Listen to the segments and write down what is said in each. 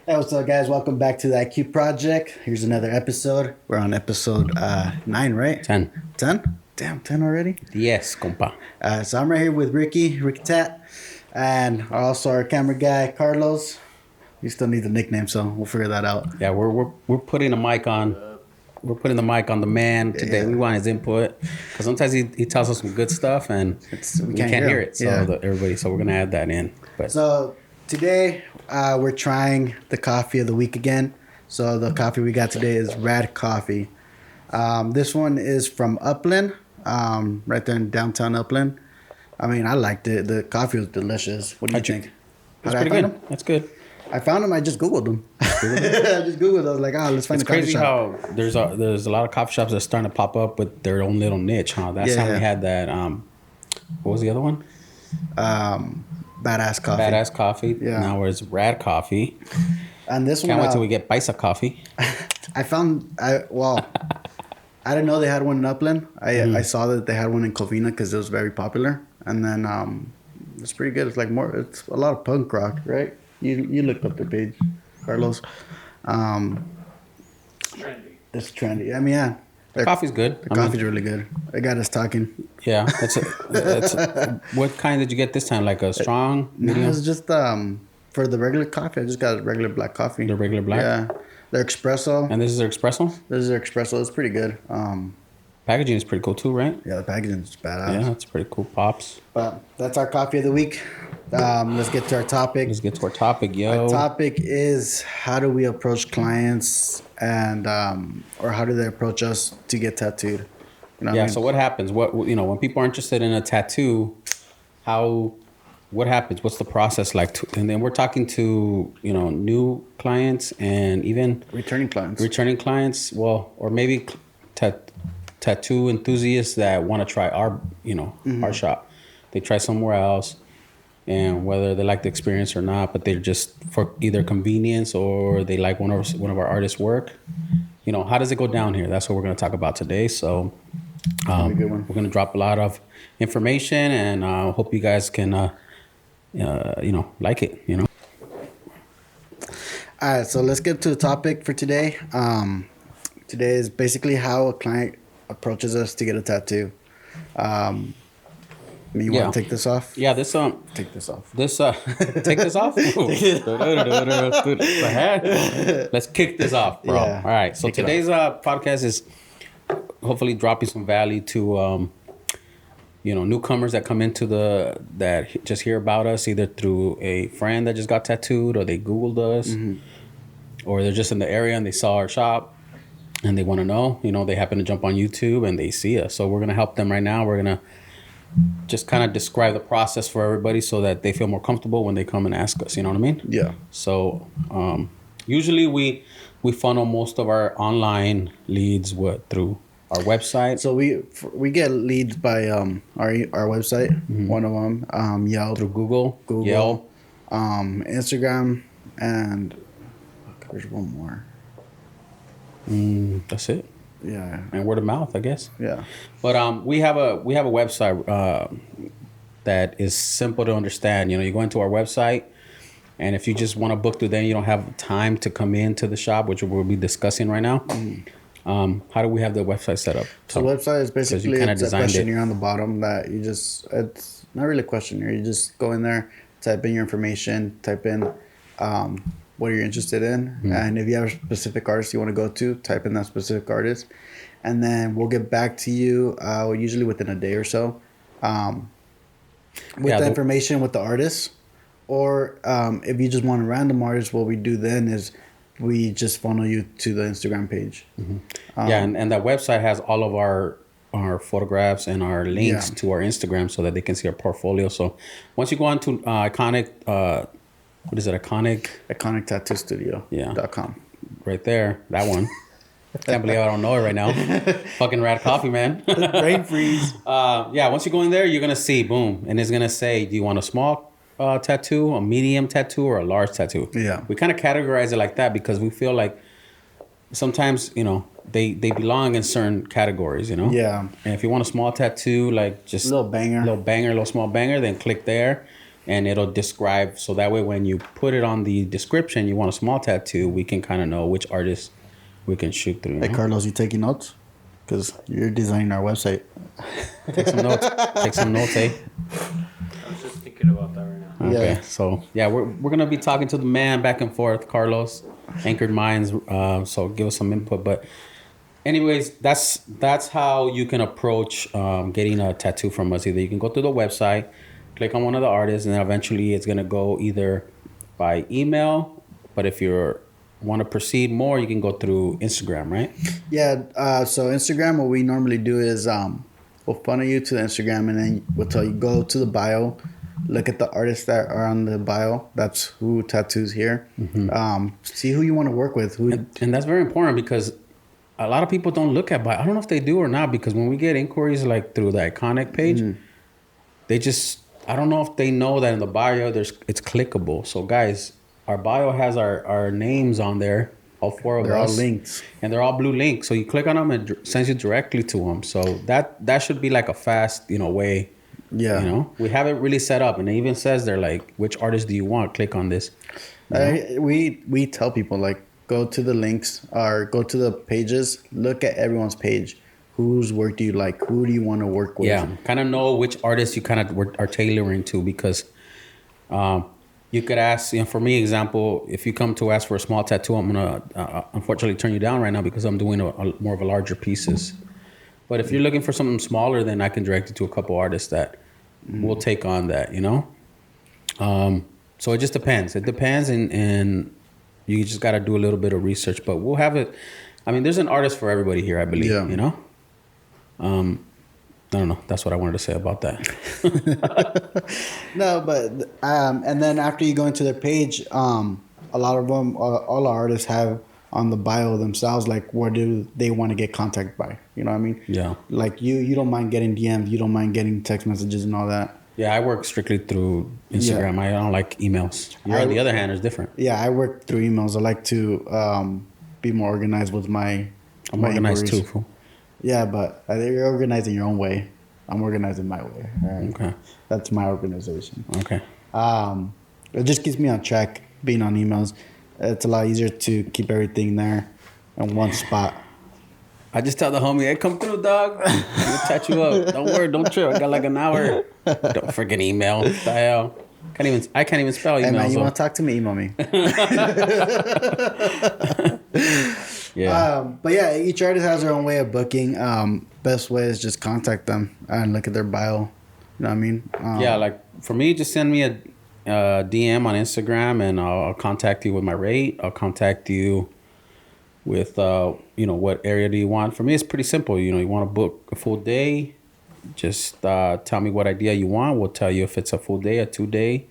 Hey, what's up, guys? Welcome back to the IQ Project. Here's another episode. We're on episode 9, right? 10. 10? Damn, 10 already? Yes, compa. So I'm right here with rickytatt, and also our camera guy, Carlos. You still need the nickname, so we'll figure that out. Yeah, we're putting a mic on. We're putting the mic on the man today. Yeah. We want his input because sometimes he tells us some good stuff and we can't hear it. So so we're gonna add that in. But so today we're trying the coffee of the week again. So the coffee we got today is Rad Coffee. This one is from Upland, right there in downtown Upland. I mean, I liked it. The coffee was delicious. What do you think? That's pretty good. That's good. I found them. I just Googled them. I just Googled them. I was like, let's find It's a coffee crazy shop. how there's a lot of coffee shops that are starting to pop up with their own little niche, huh? That's how we had that. What was the other one? Badass Coffee. Badass Coffee. Yeah. Now it's Rad Coffee. And this one, Can't wait till we get Paisa Coffee. I didn't know they had one in Upland. I saw that they had one in Covina because it was very popular. And then it's pretty good. It's it's a lot of punk rock, right? You looked up the page, Carlos. Trendy. It's trendy. I mean, yeah. The coffee's good. The coffee's really good. It got us talking. Yeah. What kind did you get this time? Like a strong? No, it's just for the regular coffee. I just got regular black coffee. The regular black? Yeah. Their espresso. And this is their espresso? This is their espresso. It's pretty good. Packaging is pretty cool too, right? Yeah, the packaging is badass. Yeah, it's pretty cool. Pops. But that's our coffee of the week. Let's get to our topic. Let's get to our topic, yo. Our topic is how do we approach clients and or how do they approach us to get tattooed? You know yeah. So what happens? When people are interested in a tattoo, what happens? What's the process like? And then we're talking to new clients and even returning clients. Well, or maybe tattoo enthusiasts that want to try our our shop. They try somewhere else, and whether they like the experience or not, but they're just for either convenience or they like one of our artists' work. How does it go down here? That's what we're going to talk about today. So we're going to drop a lot of information, and hope you guys can like it. All right, so let's get to the topic for today. Today is basically how a client approaches us to get a tattoo. You want to take this off? Yeah, take this off. Take this off. Let's kick this off, bro. Yeah. All right. So today's podcast is hopefully dropping some value to newcomers that come into that just hear about us either through a friend that just got tattooed or they Googled us, or they're just in the area and they saw our shop. And they want to know, they happen to jump on YouTube and they see us. So we're going to help them right now. We're going to just kind of describe the process for everybody so that they feel more comfortable when they come and ask us. You know what I mean? Yeah. So usually we funnel most of our online leads through our website. So we get leads by our website. One of them, Yelp. Through Google, Yelp, Instagram, and there's one more. That's it. Yeah. And word of mouth, I guess. Yeah. But we have a website that is simple to understand. You go into our website, and if you just want to book through, then you don't have time to come into the shop, which we'll be discussing right now. How do we have the website set up? So the website is basically a questionnaire on the bottom that it's not really a questionnaire. You just go in there, type in your information, type in what you're interested in. And if you have a specific artist you want to go to, type in that specific artist. And then we'll get back to you usually within a day or so with the information with the artist. Or if you just want a random artist, what we do then is we just funnel you to the Instagram page. And that website has all of our photographs and our links to our Instagram so that they can see our portfolio. So once you go on to Iconic... what is it? IconicTattooStudio.com. Right there. That one. Can't believe I don't know it right now. Fucking Rad Coffee, man. Brain freeze. Once you go in there, you're going to see, boom. And it's going to say, do you want a small tattoo, a medium tattoo, or a large tattoo? Yeah. We kind of categorize it like that because we feel like sometimes, they belong in certain categories, Yeah. And if you want a small tattoo, like just... Little banger, little small banger, then click there. and it'll describe. So that way, when you put it on the description, you want a small tattoo, we can kind of know which artist we can shoot through. Hey, Carlos, you taking notes? Because you're designing our website. Take some notes. Take some notes, eh? I was just thinking about that right now. Okay, Yeah. so yeah, we're gonna be talking to the man back and forth, Carlos, Anchored Minds. So give us some input. But anyways, that's how you can approach getting a tattoo from us. Either you can go through the website, click on one of the artists, and then eventually it's gonna go either by email. But if you want to proceed more, you can go through Instagram, right? Yeah. So Instagram, what we normally do is we'll funnel you to the Instagram, and then we'll tell you go to the bio, look at the artists that are on the bio. That's who tattoos here. See who you want to work with. And that's very important because a lot of people don't look at bio. I don't know if they do or not, because when we get inquiries like through the Iconic page, they just, I don't know if they know that in the bio it's clickable. So guys, our bio has our names on there, all four of us. They're all linked. And they're all blue links. So you click on them and it sends you directly to them. So that should be like a fast, way. Yeah. We have it really set up. And it even says there, like, which artist do you want? Click on this. We tell people, like, go to the links or go to the pages, look at everyone's page. Whose work do you like? Who do you want to work with? Yeah, kind of know which artists you kind of are tailoring to, because you could ask, for me, example, if you come to ask for a small tattoo, I'm going to unfortunately turn you down right now because I'm doing more of a larger pieces. But if you're looking for something smaller, then I can direct you to a couple artists that will take on that, So it just depends. It depends, and you just got to do a little bit of research. But we'll have it. I mean, there's an artist for everybody here, I believe, I don't know. That's what I wanted to say about that. No, but and then after you go into their page, a lot of them, all our artists have on the bio themselves, like, where do they want to get contacted by? You know what I mean? Yeah. Like you don't mind getting DMs, you don't mind getting text messages and all that. Yeah, I work strictly through Instagram. I don't like emails. You, on the other hand, is different. Yeah, I work through emails. I like to be more organized with my. I'm organized too, fool. Yeah, but you're organized in your own way. I'm organized in my way. Right? Okay. That's my organization. Okay. It just keeps me on track being on emails. It's a lot easier to keep everything there in one spot. I just tell the homie, hey, come through, dog. We'll touch you up. Don't worry, don't trip. I got like an hour. Don't freaking email. What the hell? I can't even spell email. Hey man, you want to talk to me? Email me. Yeah. But yeah, each artist has their own way of booking. Best way is just contact them and look at their bio. You know what I mean? Yeah, like for me, just send me a DM on Instagram, and I'll contact you with my rate. I'll contact you with what area do you want. For me, it's pretty simple. You want to book a full day, just tell me what idea you want. We'll tell you if it's a full day, a 2-day.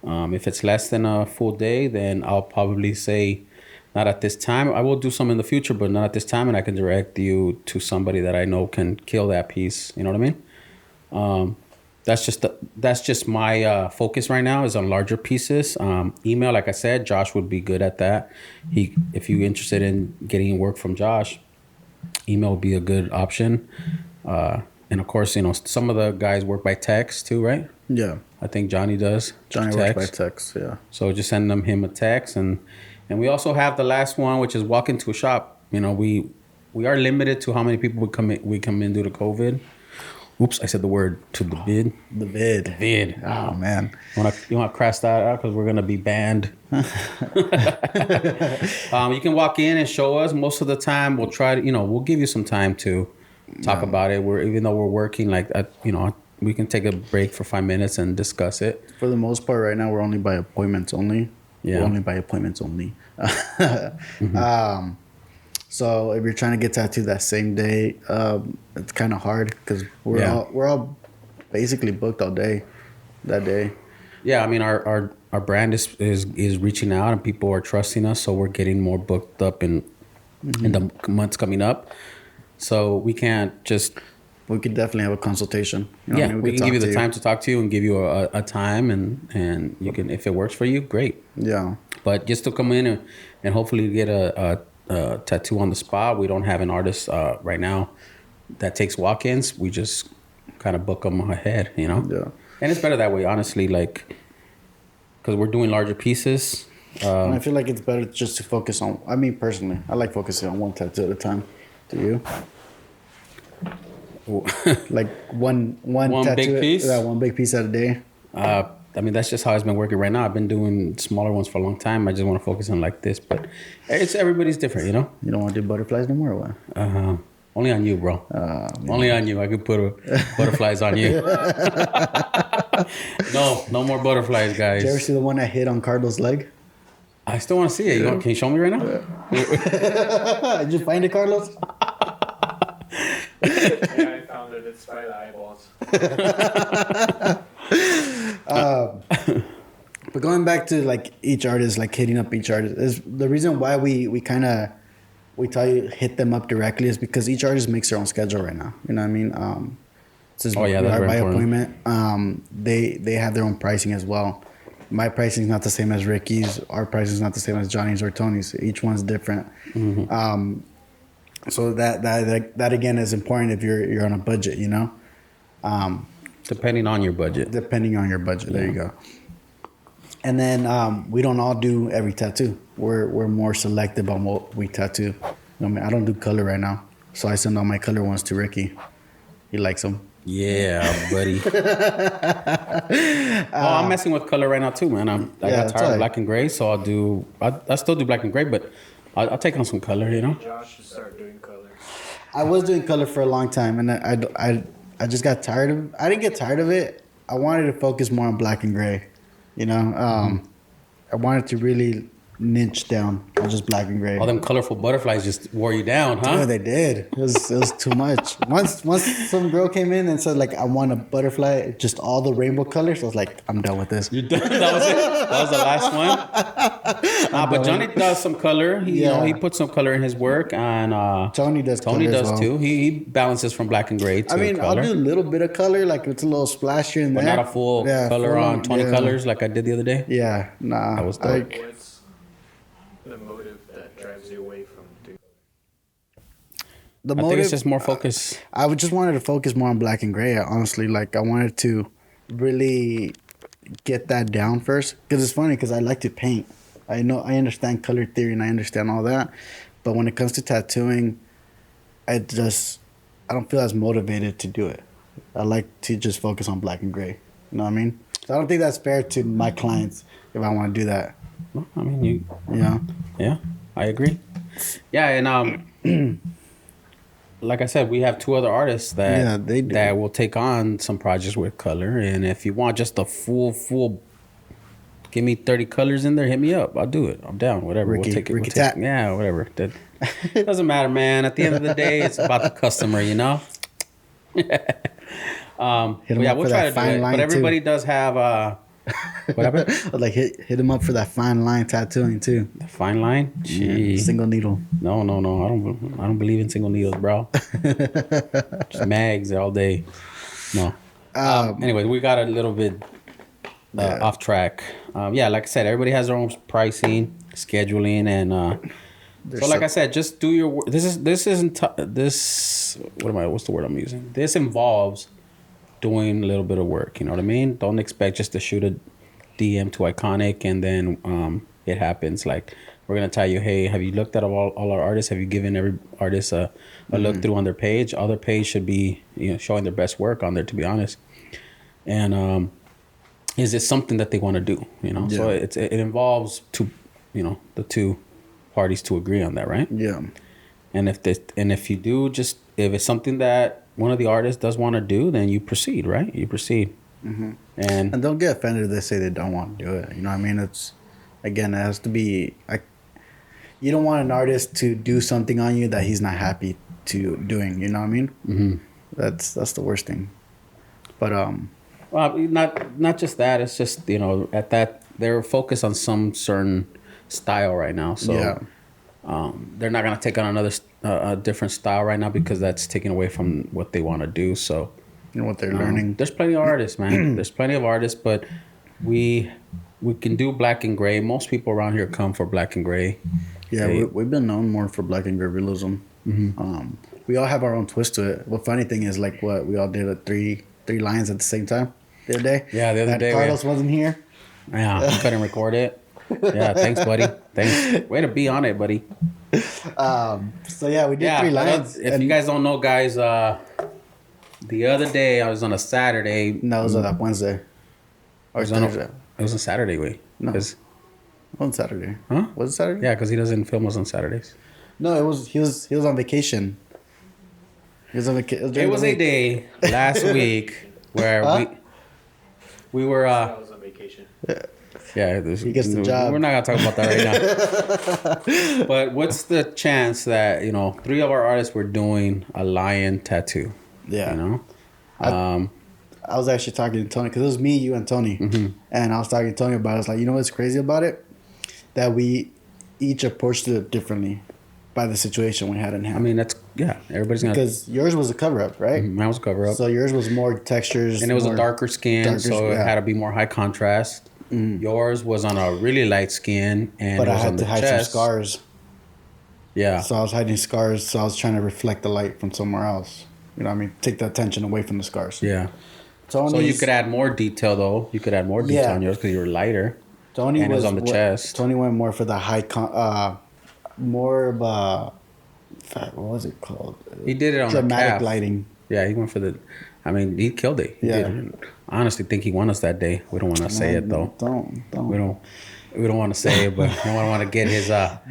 If it's less than a full day, then I'll probably say not at this time. I will do some in the future, but not at this time, and I can direct you to somebody that I know can kill that piece. You know what I mean? That's just my focus right now is on larger pieces. Email, like I said, Josh would be good at that. If you're interested in getting work from Josh, email would be a good option. And of course, some of the guys work by text too, right? Yeah. I think Johnny does. Johnny works by text, yeah. So just send him a text, and we also have the last one, which is walk into a shop. We are limited to how many people we come in due to COVID. Oops, I said the word to the bid. The vid. The vid. Oh, man. You want to crash that out because we're going to be banned. You can walk in and show us. Most of the time, we'll try to, we'll give you some time to talk about it. Even though we're working we can take a break for 5 minutes and discuss it. For the most part, right now, we're only by appointments only. Yeah. We're only by appointments only. So if you're trying to get tattooed that same day, it's kind of hard because we're all basically booked all day that day. Yeah, I mean our brand is reaching out and people are trusting us, so we're getting more booked up in the months coming up. So we can't just. We could definitely have a consultation. We can give you the time to talk to you and give you a time, and you can, if it works for you, great. Yeah. But just to come in and hopefully get a tattoo on the spot. We don't have an artist right now that takes walk-ins. We just kind of book them ahead, Yeah. And it's better that way, honestly. Like, because we're doing larger pieces. And I feel like it's better just to focus on. I mean, personally, I like focusing on one tattoo at a time. Do you? Like one tattoo, big piece. Yeah, one big piece at a day. I mean, that's just how it's been working right now. I've been doing smaller ones for a long time. I just want to focus on like this, but it's everybody's different, you know. You don't want to do butterflies no more, or what? Only on you, bro. Only on you. I could put butterflies on you. No more butterflies, guys. Did you ever see the one I hit on Carlos' leg? I still want to see it. Can you show me right now? Did you find it, Carlos? Yeah, I found it. It's by the eyeballs. But going back to like each artist, like hitting up each artist, is the reason why we tell you hit them up directly is because each artist makes their own schedule right now. You know what I mean? That's by appointment. They have their own pricing as well. My pricing is not the same as Ricky's. Our pricing is not the same as Johnny's or Tony's. Each one's different. Mm-hmm. So that again is important if you're on a budget, you know. Depending on your budget. There you go. And then we don't all do every tattoo. We're more selective on what we tattoo. You know, I mean, I don't do color right now, so I send all my color ones to Ricky. He likes them. Yeah, buddy. I'm messing with color right now too, man. I got tired of black and gray, so I still do black and gray, but I'll take on some color, you know. Josh should start doing color. I was doing color for a long time, and I just got tired of it. I didn't get tired of it. I wanted to focus more on black and gray, you know. I wanted to really niche down on just black and gray. All them colorful butterflies just wore you down, huh? Yeah, they did. It was too much. Once some girl came in and said like, I want a butterfly, just all the rainbow colors. I was like, I'm done with this. You're done. That was it. That was the last one. But Johnny does some color. He, you know, he puts some color in his work, and Tony does too. He balances from black and gray to color. I'll do a little bit of color, like it's a little splash here and there. But not a full color on 20 colors like I did the other day. Yeah, nah. That was dope. What's the motive that drives you away from doing? I think it's just more focus. I just wanted to focus more on black and gray. Honestly, like I wanted to really get that down first, because it's funny because I like to paint. I understand color theory and I understand all that, but when it comes to tattooing, I don't feel as motivated to do it. I like to just focus on black and gray. You know what I mean? So I don't think that's fair to my clients if I want to do that. Well, I mean, you know? Yeah, I agree. Yeah, and like I said, we have two other artists that that will take on some projects with color. And if you want just a full, give me 30 colors in there, hit me up. I'll do it. I'm down. Whatever. We'll take it. Rickytatt. Yeah, whatever. That doesn't matter, man. At the end of the day, it's about the customer, you know. We'll try to do it. But everybody does have. What happened? Like hit him up for that fine line tattooing too. The fine line? Yeah, single needle. No. I don't believe in single needles, bro. Just mags all day. No. Anyway, we got a little bit off track. Like I said, everybody has their own pricing, scheduling, and so like I said, just do your work. What's the word I'm using? This involves doing a little bit of work, you know what I mean? Don't expect just to shoot a DM to Iconic and then it happens. Like, we're going to tell you, hey, have you looked at all our artists? Have you given every artist a look through on their page? All their page should be, you know, showing their best work on there, to be honest. And is it something that they want to do, you know? So it involves the two parties to agree on that, right? Yeah. And if you do, just if it's something that one of the artists does want to do, then you proceed, right? You proceed. Mm-hmm. And don't get offended if they say they don't want to do it. You know what I mean? It's, again, it has to be, you don't want an artist to do something on you that he's not happy to doing. You know what I mean? Mm-hmm. That's the worst thing. But well, not just that. It's just, you know, at that they're focused on some certain style right now. So they're not gonna take on another a different style right now because that's taken away from what they want to do. So you know what they're learning. There's plenty of artists, man. There's plenty of artists, but we can do black and gray. Most people around here come for black and gray. Yeah, we've been known more for black and gray realism. Mm-hmm. We all have our own twist to it. The funny thing is, like, we all did three lines at the same time the other day. Yeah, the other day. Carlos wasn't here. Yeah, you couldn't record it. Yeah, thanks, buddy. Thanks. Way to be on it, buddy. So yeah, we did 3 lines. If you guys don't know, guys, the other day I was on a Saturday. No, it was on Wednesday. Or Thursday. It was a Saturday, wait. No. On Saturday. Huh? Was it Saturday? Yeah, because he doesn't film us on Saturdays. No, it was. He was on vacation. He was on vacation. It was a day last week where we were. I was on vacation. Yeah, he gets the job. We're not gonna talk about that right now. But what's the chance that 3 of our artists were doing a lion tattoo? Yeah. I was actually talking to Tony because it was me, you, and Tony, and I was talking to Tony about it. I was like, what's crazy about it? That we each approached it differently by the situation we had in hand. I mean, everybody's gonna, because yours was a cover up, right? Mine was a cover up, so yours was more textures, and it was a darker skin, so it had to be more high contrast. Yours was on a really light skin, and but it I was had on to the hide chest. some scars. Yeah. So I was hiding scars. So I was trying to reflect the light from somewhere else. You know what I mean? Take the attention away from the scars. Yeah. So you could add more detail, though. You could add more detail on yours because you were lighter. Tony was on the chest. Tony went more for the more of a, what was it called? He did it on dramatic the calf. lighting. Yeah, he went for the. I mean, he killed it. He did. I honestly think he won us that day. We don't want to say it though. Don't. We don't want to say it, but we don't want to get his.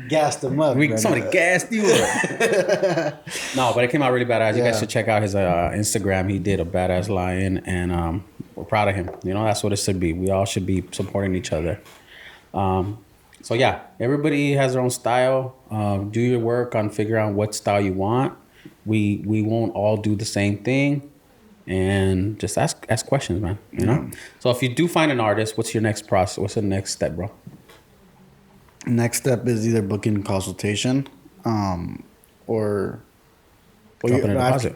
Gassed him up. Somebody gassed you up. No, but it came out really badass. You guys should check out his Instagram. He did a badass lion, and we're proud of him. That's what it should be. We all should be supporting each other. So yeah, everybody has their own style. Do your work on figuring out what style you want. We won't all do the same thing, and just ask questions, man. So if you do find an artist, what's your next process? What's the next step, bro? Next step is either booking consultation, or dropping a deposit.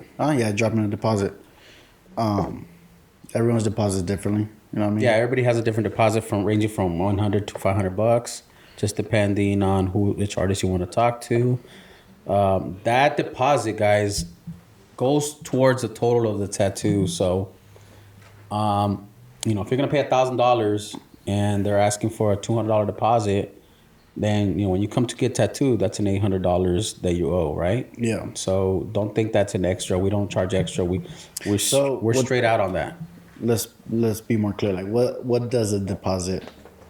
Dropping a deposit. Everyone's deposit is differently. You know what I mean? Yeah, everybody has a different deposit ranging from $100 to $500, just depending on which artist you want to talk to. That deposit, guys, goes towards the total of the tattoo. So, if you're gonna pay $1,000 and they're asking for a $200 deposit, then when you come to get tattooed, that's an $800 that you owe, right? Yeah. So don't think that's an extra. We don't charge extra. We're straight out on that. Let's be more clear. Like what does a deposit?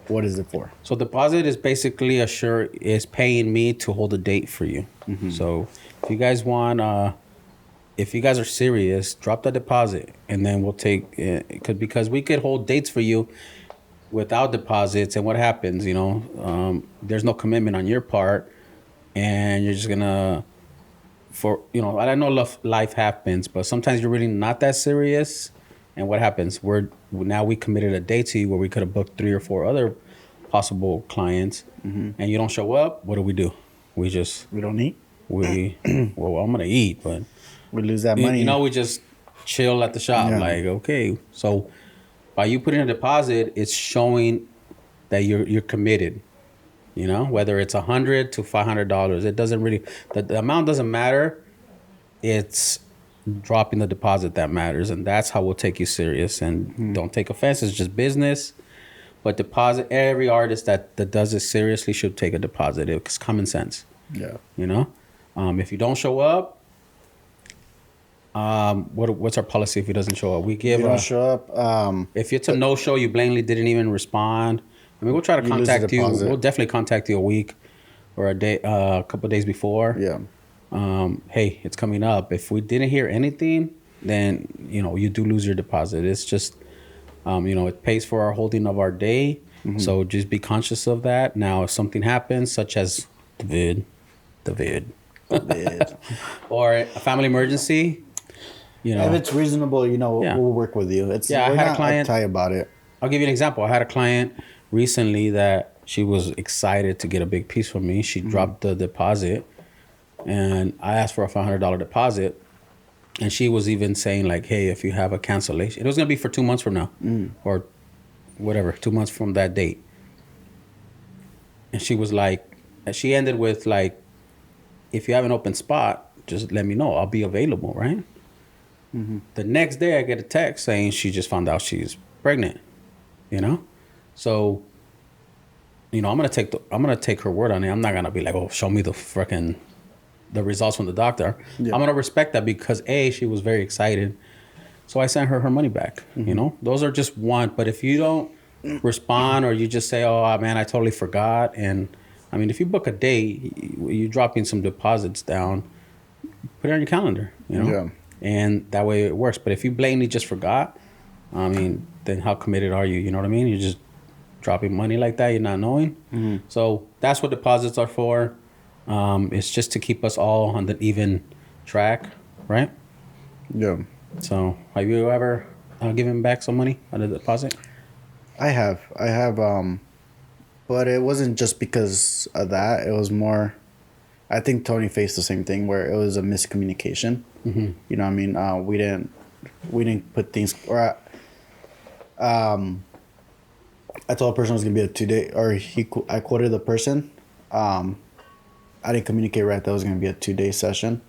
What is it for? So deposit is basically is paying me to hold a date for you. So if you guys want, if you guys are serious, drop the deposit, and then we'll take it because we could hold dates for you without deposits. And what happens? There's no commitment on your part, and you're just gonna I know life happens, but sometimes you're really not that serious. And what happens? We committed a date to you where we could have booked 3 or 4 other possible clients, and you don't show up. What do? We don't eat. Well, I'm gonna eat, but we lose that money. We just chill at the shop. Yeah. Like, okay, so by you putting a deposit, it's showing that you're committed. Whether it's $100 to $500, it doesn't really. The amount doesn't matter. It's dropping the deposit that matters, and that's how we'll take you serious. And don't take offense, it's just business. But deposit, every artist that does it seriously should take a deposit. It's common sense. Yeah. If you don't show up, what's our policy if he doesn't show up? We give. If you don't show up, if it's a no show, you blatantly didn't even respond. I mean, we'll try to contact you. We'll definitely contact you a week or a day, a couple of days before. Yeah. Hey, it's coming up. If we didn't hear anything, then you do lose your deposit. It's just it pays for our holding of our day. So just be conscious of that. Now, if something happens, such as the vid, or a family emergency, if it's reasonable, we'll work with you. I had a client. Tell you about it. I'll give you an example. I had a client recently that she was excited to get a big piece from me. She dropped the deposit. And I asked for a $500 deposit, and she was even saying like, "Hey, if you have a cancellation, it was gonna be for 2 months from now, or whatever, 2 months from that date." And she was like, she ended with like, "If you have an open spot, just let me know. I'll be available." Right. The next day, I get a text saying she just found out she's pregnant. So, I'm gonna take her word on it. I'm not gonna be like, oh, show me the results from the doctor. Yeah. I'm gonna respect that because she was very excited. So I sent her money back. Those are just one. But if you don't respond or you just say, oh man, I totally forgot. And I mean, if you book a date, you dropping some deposits down, put it on your calendar, Yeah. and that way it works. But if you blatantly just forgot, I mean, then how committed are you? You know what I mean? You're just dropping money like that. You're not knowing. So that's what deposits are for. It's just to keep us all on the even track, right? Yeah. So have you ever given back some money on a deposit? I have, but it wasn't just because of that. It was more, I think Tony faced the same thing where it was a miscommunication. You know what I mean? We didn't put things, or I told a person it was going to be a 2-day, or I quoted the person. I didn't communicate right that it was going to be a 2-day session,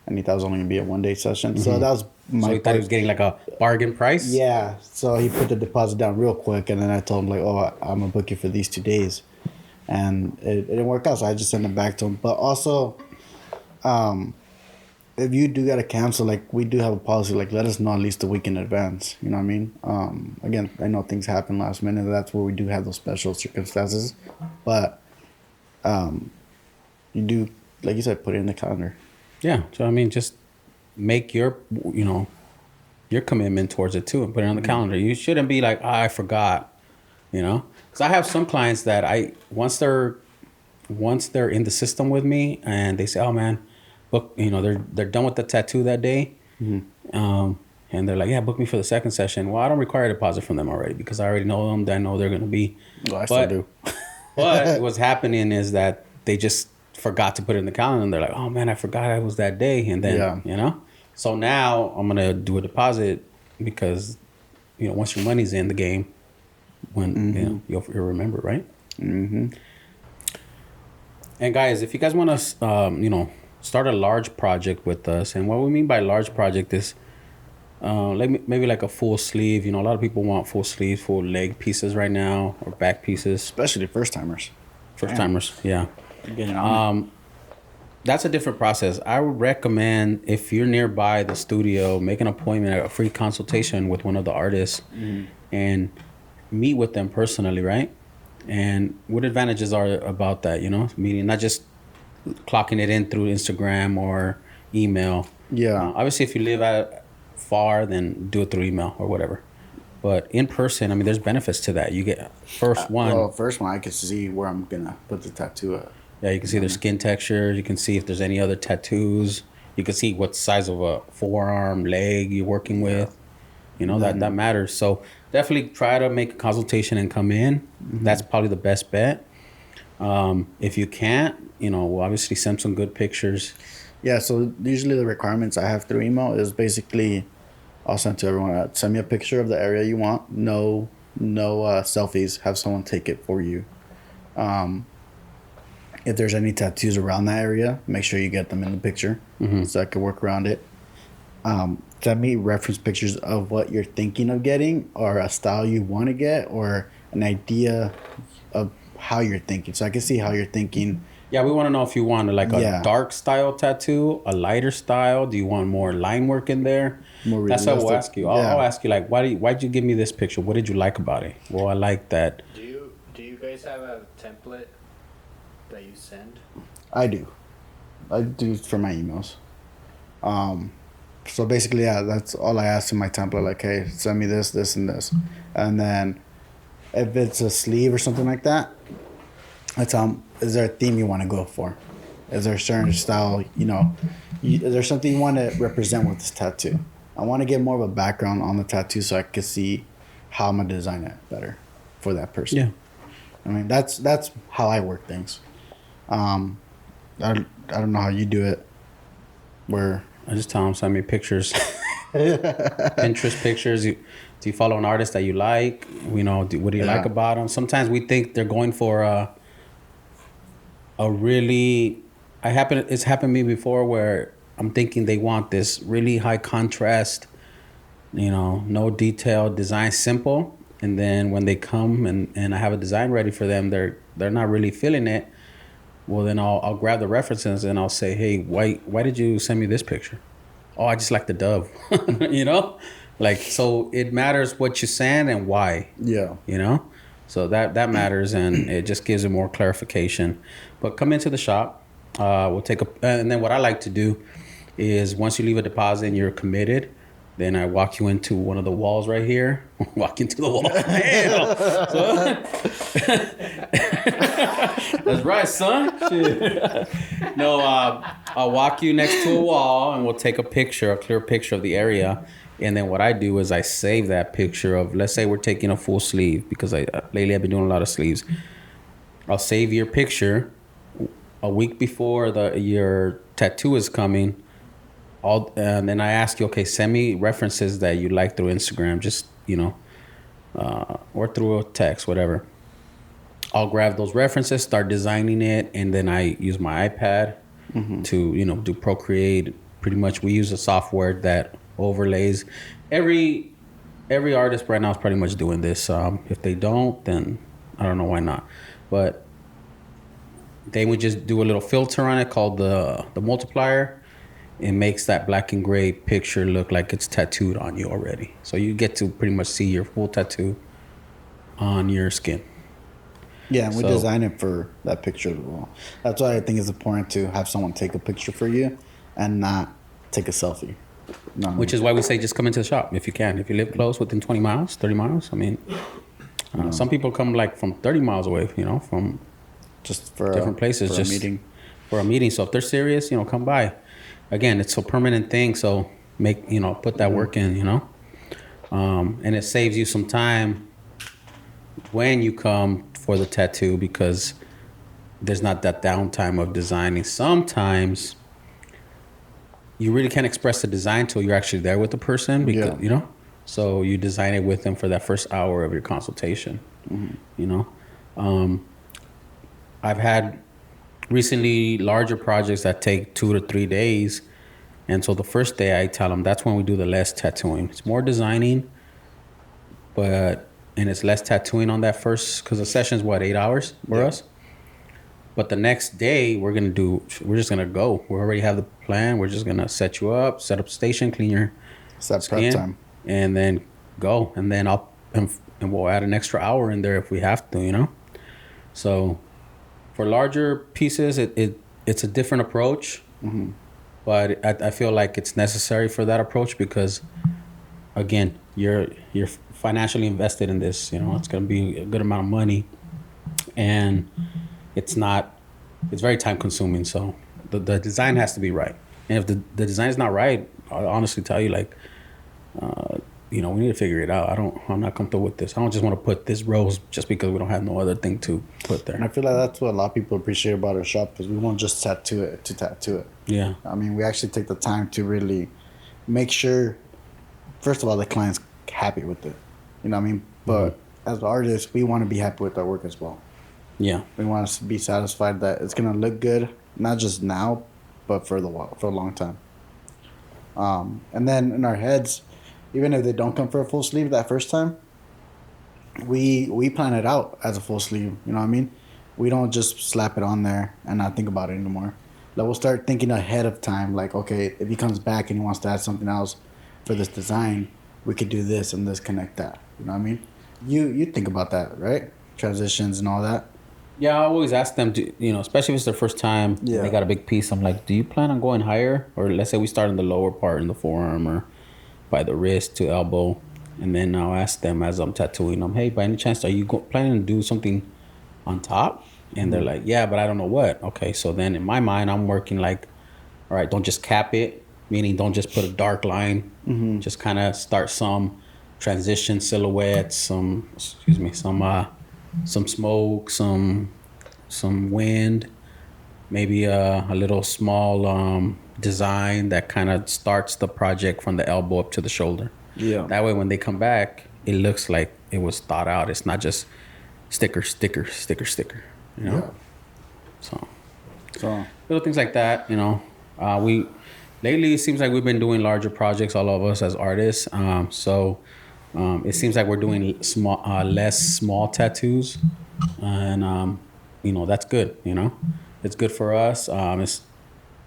and he thought it was only going to be a 1-day session. So that was my. So he thought he was getting like a bargain price. Yeah. So he put the deposit down real quick, and then I told him like, "Oh, I'm gonna book you for these 2 days," and it didn't work out. So I just sent it back to him. But also, if you do gotta cancel, like we do have a policy, like let us know at least a week in advance. You know what I mean? Again, I know things happen last minute. That's where we do have those special circumstances, but you do, like you said, put it in the calendar. Yeah. So I mean, just make your commitment towards it too, and put it on the calendar. You shouldn't be like, I forgot, because I have some clients that once they're in the system with me and they say, oh man, book, they're done with the tattoo that day, and they're like, yeah, book me for the second session. Well, I don't require a deposit from them already because I already know them. I know they're gonna be. Well, I still do. But what's happening is that they just forgot to put it in the calendar, and they're like, oh man, I forgot it was that day, and then So now I'm gonna do a deposit because, once your money's in the game, when you'll remember, right? And guys, if you guys want to, start a large project with us, and what we mean by large project is, maybe like a full sleeve. A lot of people want full sleeves, full leg pieces right now, or back pieces. Especially first timers. Yeah. That's a different process. I would recommend if you're nearby the studio, make an appointment, a free consultation with one of the artists, and meet with them personally, right? And what advantages are about that, meeting, not just clocking it in through Instagram or email. Yeah. Obviously, if you live far, then do it through email or whatever. But in person, I mean, there's benefits to that. You get first one, I can see where I'm gonna put the tattoo at. Yeah, you can see their skin texture. You can see if there's any other tattoos. You can see what size of a forearm, leg you're working with. That matters. So definitely try to make a consultation and come in. That's probably the best bet. If you can't, we'll obviously send some good pictures. Yeah, so usually the requirements I have through email is basically, I'll send to everyone, send me a picture of the area you want. No selfies. Have someone take it for you. If there's any tattoos around that area, make sure you get them in the picture so I can work around it. Send me reference pictures of what you're thinking of getting, or a style you want to get, or an idea of how you're thinking, so I can see how you're thinking. Yeah, we want to know if you want a dark style tattoo, a lighter style. Do you want more line work in there? More That's what realistic. we'll ask you. I'll ask you, like, why'd you give me this picture? What did you like about it? Well, I like that. Do you guys have a template that you send? I do for my emails. So basically, yeah, that's all I ask in my template. Like, hey, send me this, this, and this. And then if it's a sleeve or something like that, I tell them, is there a theme you want to go for? Is there a certain style, is there something you want to represent with this tattoo? I want to get more of a background on the tattoo so I can see how I'm going to design it better for that person. Yeah. I mean, that's how I work things. I don't know how you do it. Where I just tell them, send me pictures. Pinterest pictures. Do you follow an artist that you like? What do you like about them? Sometimes we think they're going for a really... It's happened to me before where I'm thinking they want this really high contrast, no detail design, simple. And then when they come and I have a design ready for them, they're not really feeling it. Well, then I'll grab the references and I'll say, hey, why did you send me this picture? Oh, I just like the dove, you know? Like, so it matters what you send and why. Yeah. You know? So that matters, and it just gives it more clarification. But come into the shop. We'll take and then what I like to do is once you leave a deposit and you're committed, then I walk you into one of the walls right here. Walk into the wall. That's right, son. No, I'll walk you next to a wall and we'll take a clear picture of the area. And then what I do is I save that picture of, let's say we're taking a full sleeve, because lately I've been doing a lot of sleeves. I'll save your picture a week before your tattoo is coming. And then I ask you, okay, send me references that you like through Instagram, just, or through a text, whatever. I'll grab those references, start designing it, and then I use my iPad to, do Procreate. Pretty much we use a software that overlays. Every artist right now is pretty much doing this. If they don't, then I don't know why not. But they would just do a little filter on it called the multiplier. It makes that black and gray picture look like it's tattooed on you already. So you get to pretty much see your full tattoo on your skin. Yeah, and we design it for that picture as well. That's why I think it's important to have someone take a picture for you and not take a selfie. No, Which is why we say just come into the shop if you can. If you live close, within 20 miles, 30 miles. I mean, some people come like from 30 miles away, from just for different places. For just a meeting. For a meeting. So if they're serious, come by. Again, it's a permanent thing. So put that work in, and it saves you some time when you come for the tattoo, because there's not that downtime of designing. Sometimes you really can't express the design till you're actually there with the person, because so you design it with them for that first hour of your consultation. I've had recently larger projects that take 2 to 3 days, and so the first day I tell them that's when we do the less tattooing. It's more designing, and it's less tattooing on that first, because the session's 8 hours for us. But the next day we're just gonna go. We already have the plan. We're just gonna set you up, set up station, clean your prep time, and then go. And then we'll add an extra hour in there if we have to, So for larger pieces, it's a different approach. But I feel like it's necessary for that approach because, again, you're financially invested in this. It's going to be a good amount of money, and it's very time consuming. So the design has to be right. And if the design is not right, I'll honestly tell you, we need to figure it out. I'm not comfortable with this. I don't just want to put this rose just because we don't have no other thing to put there. And I feel like that's what a lot of people appreciate about our shop, because we won't just tattoo it. Yeah. I mean, we actually take the time to really make sure, first of all, the client's happy with it. You know what I mean? But as artists, we want to be happy with our work as well. Yeah. We want to be satisfied that it's going to look good, not just now, but for a long time. And then in our heads, even if they don't come for a full sleeve that first time, we plan it out as a full sleeve. You know what I mean? We don't just slap it on there and not think about it anymore. Like, we'll start thinking ahead of time. Like, okay, if he comes back and he wants to add something else for this design, we could do this and this, connect that. You know what I mean? You think about that, right? Transitions and all that. Yeah, I always ask them to, especially if it's their first time, they got a big piece. I'm like, do you plan on going higher? Or let's say we start in the lower part, in the forearm or by the wrist to elbow. And then I'll ask them as I'm tattooing them, hey, by any chance, are you planning to do something on top? And they're like, yeah, but I don't know what. Okay, so then in my mind, I'm working like, all right, don't just cap it, meaning don't just put a dark line. Just kind of start some transition silhouettes, some smoke, some wind, maybe a little small design that kind of starts the project from the elbow up to the shoulder. Yeah. That way, when they come back, it looks like it was thought out. It's not just sticker. Yeah. So little things like that. Lately it seems like we've been doing larger projects, all of us as artists. So It seems like we're doing less small tattoos, and that's good. It's good for us.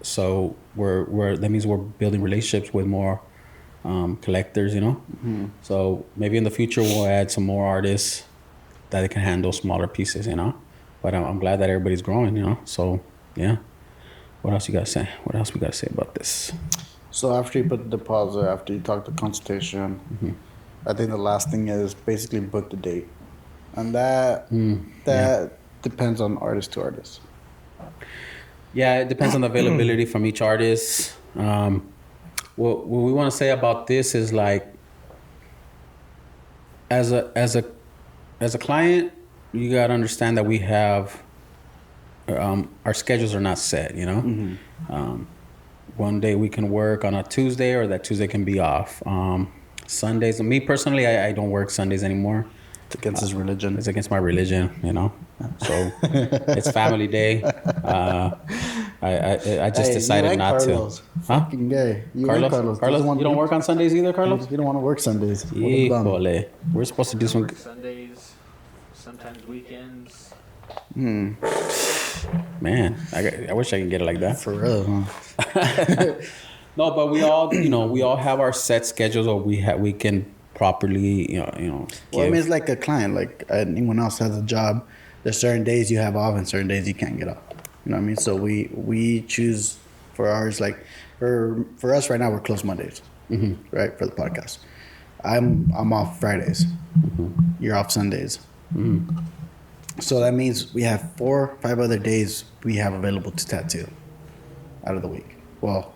So we're that means we're building relationships with more collectors. So maybe in the future we'll add some more artists that can handle smaller pieces. But I'm glad that everybody's growing. So yeah. What else you gotta say? What else we gotta say about this? So after you put the deposit, after you talk the consultation, I think the last thing is basically book the date, and that depends on artist to artist. Yeah, it depends on the availability from each artist. What we want to say about this is like, as a client, you gotta understand that we have our schedules are not set. One day we can work on a Tuesday, or that Tuesday can be off. Sundays, me personally, I don't work Sundays anymore. It's against his religion. It's against my religion, So it's family day. I just decided not Carlos. to. Fucking gay. Carlos, you don't work on Sundays either, Carlos? You don't want to work Sundays. Híjole. We're supposed to do some. Work Sundays, sometimes weekends. Man, I wish I could get it like that. For real, huh? No, but we all have our set schedules, or we can properly, Well, I mean, it's like a client. Like anyone else has a job. There's certain days you have off, and certain days you can't get off. You know what I mean? So we choose for ours. Like for us right now, we're closed Mondays, right, for the podcast. I'm off Fridays. You're off Sundays. So that means we have 4 or 5 other days we have available to tattoo out of the week. Well,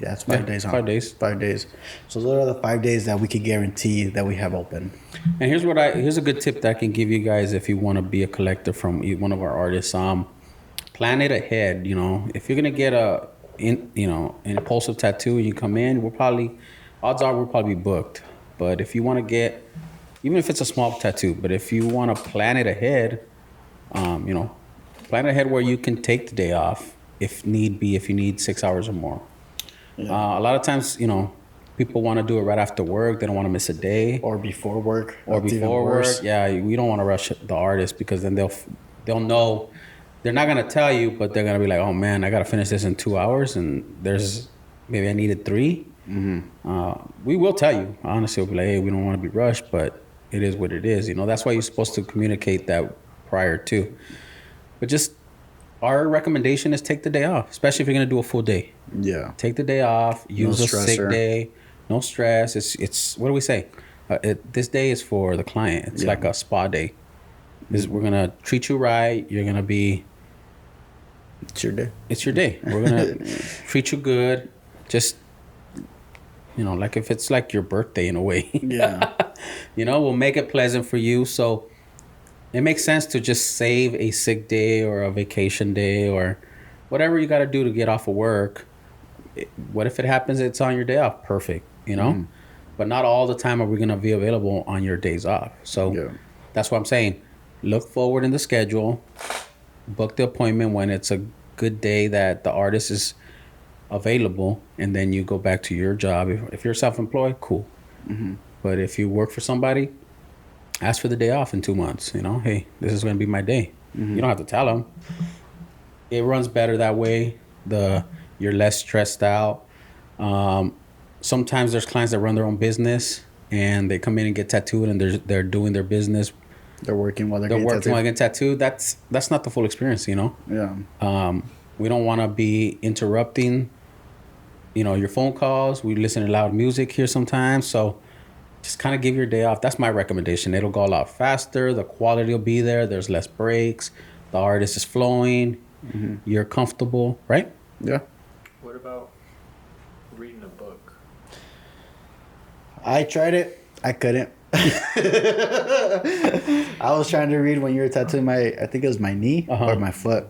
yeah, it's 5 days. 5 days. 5 days. So those are the 5 days that we could guarantee that we have open. And here's a good tip that I can give you guys if you want to be a collector from one of our artists. Plan it ahead. If you're gonna get an impulsive tattoo and you come in, odds are we'll probably be booked. But if you want to get, even if it's a small tattoo, but if you want to plan it ahead, plan it ahead where you can take the day off if need be, if you need 6 hours or more. Yeah. A lot of times, people want to do it right after work. They don't want to miss a day. Or before work. Or before work. Yeah, we don't want to rush the artist, because then they'll know. They're not going to tell you, but they're going to be like, oh, man, I got to finish this in 2 hours, and maybe I needed 3. We will tell you. Honestly, we'll be like, hey, we don't want to be rushed, but it is what it is. That's why you're supposed to communicate that prior to. But just our recommendation is take the day off, especially if you're going to do a full day. Yeah. Take the day off. Use a sick day. No stress. It's what do we say? This day is for the client. It's like a spa day. We're going to treat you right. You're going to be... It's your day. It's your day. We're going to treat you good. Just, like if it's like your birthday in a way. Yeah. We'll make it pleasant for you. So it makes sense to just save a sick day or a vacation day or whatever you got to do to get off of work. What if it happens it's on your day off? Perfect, But not all the time are we going to be available on your days off. So that's what I'm saying. Look forward in the schedule. Book the appointment when it's a good day that the artist is available, and then you go back to your job. If you're self-employed, cool. But if you work for somebody, ask for the day off in 2 months. Hey, this is going to be my day. You don't have to tell them. It runs better that way. You're less stressed out. Sometimes there's clients that run their own business and they come in and get tattooed, and they're doing their business. They're working while they're getting tattooed. That's not the full experience, Yeah. We don't want to be interrupting, your phone calls. We listen to loud music here sometimes, so just kind of give your day off. That's my recommendation. It'll go a lot faster. The quality will be there. There's less breaks. The artist is flowing. You're comfortable, right? Yeah. What about reading a book? I tried it. I couldn't. I was trying to read when you were tattooing I think it was my knee or my foot.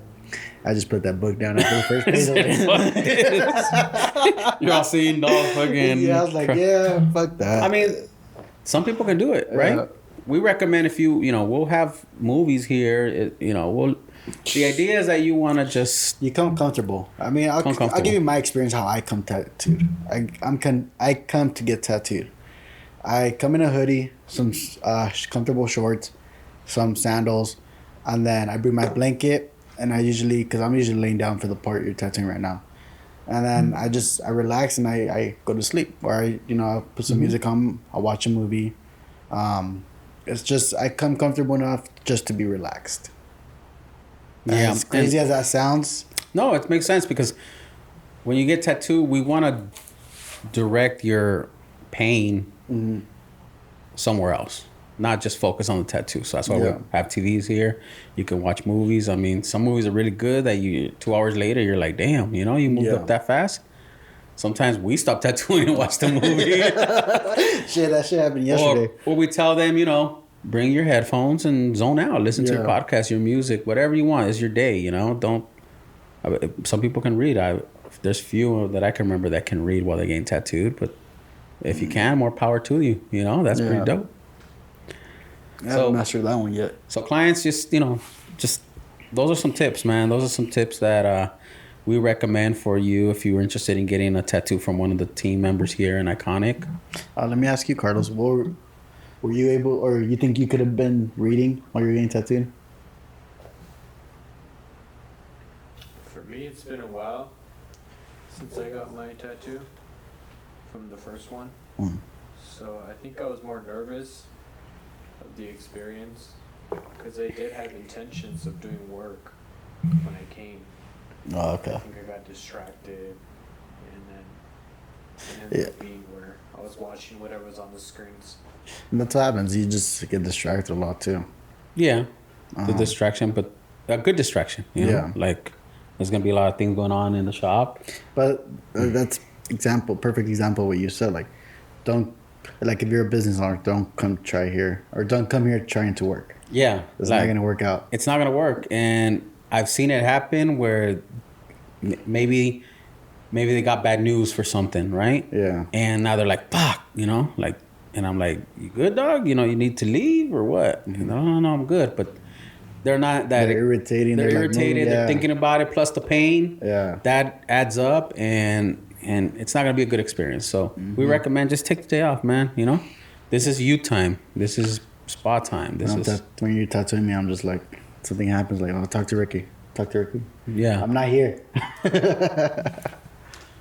I just put that book down after the first page. You're all seeing dog fucking. Yeah, I was like, fuck that. I mean, some people can do it, right? We recommend if we'll have movies here. The idea is that you want to just... You come comfortable. I mean, I'll give you my experience how I come tattooed. I come to get tattooed. I come in a hoodie, some comfortable shorts, some sandals, and then I bring my blanket. And I usually, because I'm usually laying down for the part you're tattooing right now. And then I relax and I go to sleep. Or I put some music on, I watch a movie. It's just, I come comfortable enough just to be relaxed. Yeah. As crazy as that sounds. No, it makes sense because when you get tattooed, we want to direct your pain somewhere else, not just focus on the tattoo. So that's why we have TVs here. You can watch movies. I mean, some movies are really good that 2 hours later, you're like, damn, you moved up that fast. Sometimes we stop tattooing and watch the movie. That shit happened yesterday. Or we tell them, bring your headphones and zone out. Listen to your podcast, your music, whatever you want. It's your day, Don't. Some people can read. There's few that I can remember that can read while they're getting tattooed. But if you can, more power to you. That's pretty dope. I haven't mastered that one yet. So clients, just those are some tips, man. Those are some tips that we recommend for you if you were interested in getting a tattoo from one of the team members here in Iconic. Let me ask you, Carlos, were you able, or you think you could have been reading while you were getting tattooed? For me, it's been a while since I got my tattoo from the first one. So I think I was more nervous of the experience because I did have intentions of doing work when I came. Oh, okay. I think I got distracted, and then it ended up being where I was watching whatever was on the screens. And that's what happens. You just get distracted a lot too. Yeah, the distraction, but a good distraction. Like there's gonna be a lot of things going on in the shop. But that's perfect example of what you said. Like, don't, like if you're a business owner, don't come here trying to work. Yeah, it's not gonna work out. It's not gonna work, and I've seen it happen where maybe they got bad news for something, right? Yeah. And now they're like, fuck, like, and I'm like, you good, dog? You need to leave or what? No, I'm good. But they're not that. They're irritating. They're irritated. They're thinking about it. Plus the pain. Yeah. That adds up, and it's not gonna be a good experience. So we recommend just take the day off, man. This is you time. This is spa time. When you're tattooing me, I'm just like, something happens, like, I'll talk to Ricky. Yeah. I'm not here.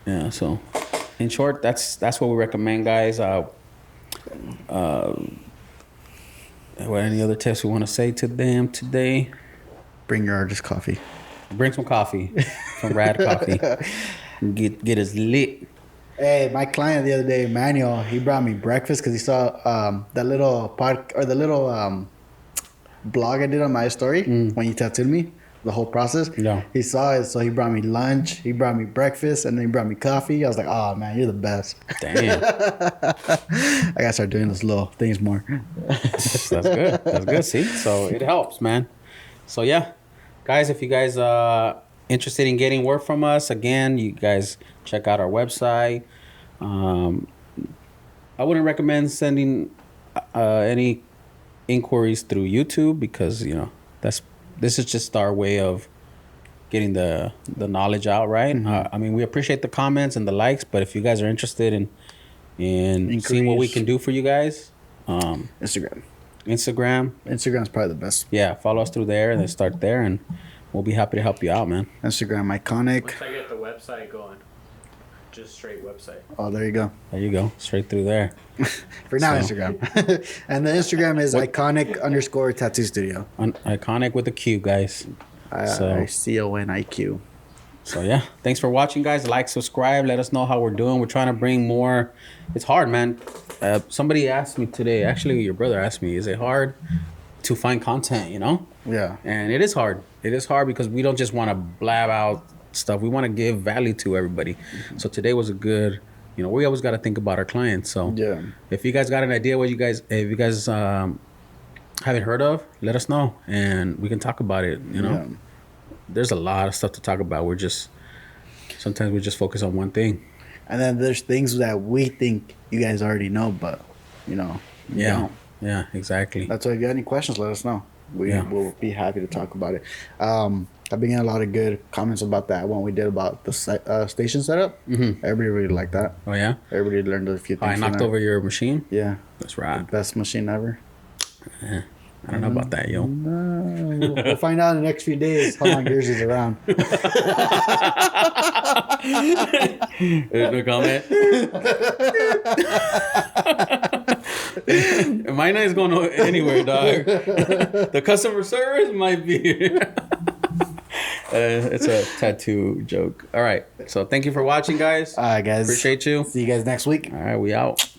Yeah. So, in short, that's what we recommend, guys. What any other tips we want to say to them today? Bring your artist coffee. Bring some coffee from Rad Coffee. Get us lit. Hey, my client the other day, Manuel, he brought me breakfast because he saw that little blog I did on my story when you tattooed me, the whole process. Yeah. He saw it, so he brought me lunch, he brought me breakfast, and then he brought me coffee. I was like, oh man, you're the best. Damn. I gotta start doing those little things more. That's good. See? So it helps, man. So yeah. Guys, if you guys interested in getting work from us, again, you guys check out our website. I wouldn't recommend sending any inquiries through YouTube because this is just our way of getting the knowledge out, right? I mean, we appreciate the comments and the likes, but if you guys are interested in seeing what we can do for you guys, Instagram's probably the best. Yeah, follow us through there and then start there, and we'll be happy to help you out, man. Instagram, Iconic. Once I get the website going, just straight website. Oh, there you go. Straight through there. For now, Instagram. And the Instagram is iconic_tattoo studio. Iconic with a Q, guys. ICONIQ. So yeah, thanks for watching, guys. Like, subscribe, let us know how we're doing. We're trying to bring more. It's hard, man. Somebody asked me today, actually your brother asked me, is it hard to find content, Yeah. And it is hard. It is hard because we don't just want to blab out stuff. We want to give value to everybody. So today was a good, we always got to think about our clients. So yeah, if you guys got an idea if you guys haven't heard of, let us know and we can talk about it. Yeah. There's a lot of stuff to talk about. Sometimes we just focus on one thing. And then there's things that we think you guys already know, but you don't. Yeah, exactly. That's why if you have any questions, let us know. We'll be happy to talk about it. I've been getting a lot of good comments about that one we did about the station setup. Everybody really liked that. Oh yeah, everybody learned a few things. I knocked over your machine. Yeah, That's right. Best machine ever. I don't know about that, yo. No. We'll find out in the next few days how long yours is around. No comment. Mine ain't going anywhere, dog. The customer service might be. It's a tattoo joke. All right. So thank you for watching, guys. All right, guys. Appreciate you. See you guys next week. All right, we out.